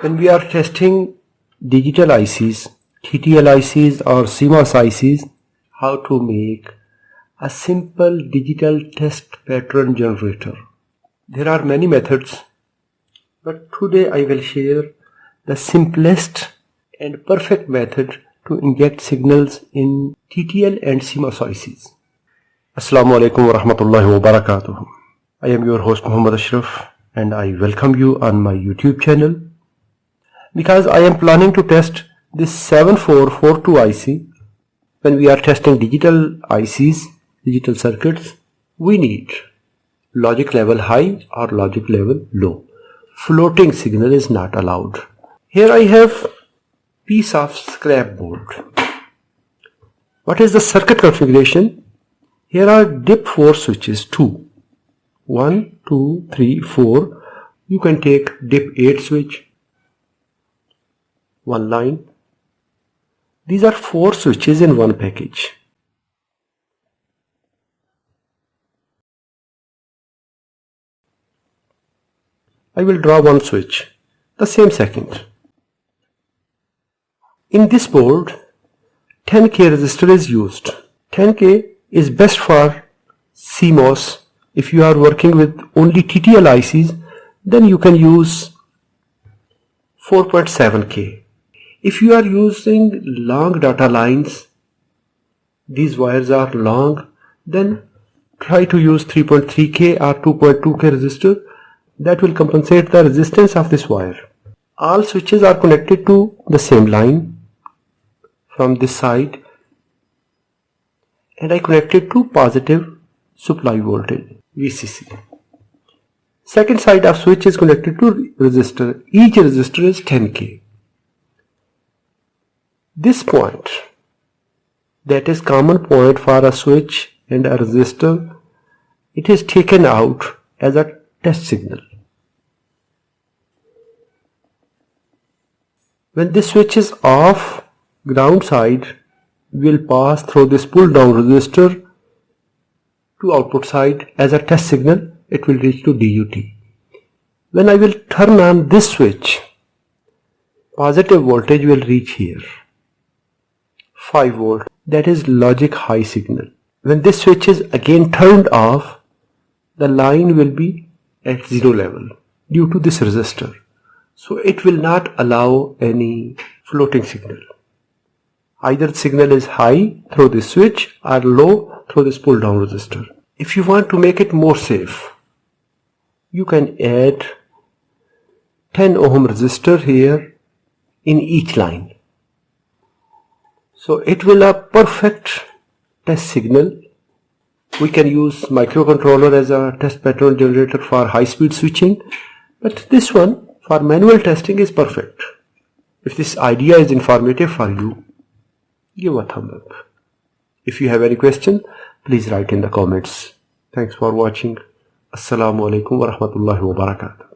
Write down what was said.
When we are testing digital ICs, TTL ICs or CMOS ICs, how to make a simple digital test pattern generator. There are many methods, but today I will share the simplest and perfect method to inject signals in TTL and CMOS ICs. Assalamu alaikum wa rahmatullahi wa barakatuh. I am your host Muhammad Ashraf and I welcome you on my YouTube channel. Because I am planning to test this 7442 IC. When we are testing digital ICs, digital circuits, we need logic level high or logic level low. Floating signal is not allowed. Here I have piece of scrap board. What is the circuit configuration? Here are dip 4 switches, 2. 1, 2, 3, 4. You can take dip 8 switch. One line. These are 4 switches in one package. I will draw one switch, the same second. In this board, 10K resistor is used. 10K is best for CMOS. If you are working with only TTL ICs, then you can use 4.7K. If you are using long data lines, these wires are long, then try to use 3.3K or 2.2K resistor. That will compensate the resistance of this wire. All switches are connected to the same line from this side, and I connected to positive supply voltage VCC. Second side of switch is connected to resistor. Each resistor is 10K. This point, that is common point for a switch and a resistor, it is taken out as a test signal. When this switch is off, ground side will pass through this pull down resistor to output side as a test signal. It will reach to DUT. When I will turn on this switch, positive voltage will reach here, 5 volt. That is logic high signal. When this switch is again turned off, the line will be at 0 level due to this resistor. So it will not allow any floating signal. Either the signal is high through this switch or low through this pull down resistor. If you want to make it more safe, you can add 10 ohm resistor here in each line. So it will have perfect test signal. We can use microcontroller as a test pattern generator for high speed switching, but this one for manual testing is perfect. If this idea is informative for you, give a thumb up. If you have any question, please write in the comments. Thanks for watching. Assalamu alaikum wa rahmatullahi wa barakatuh.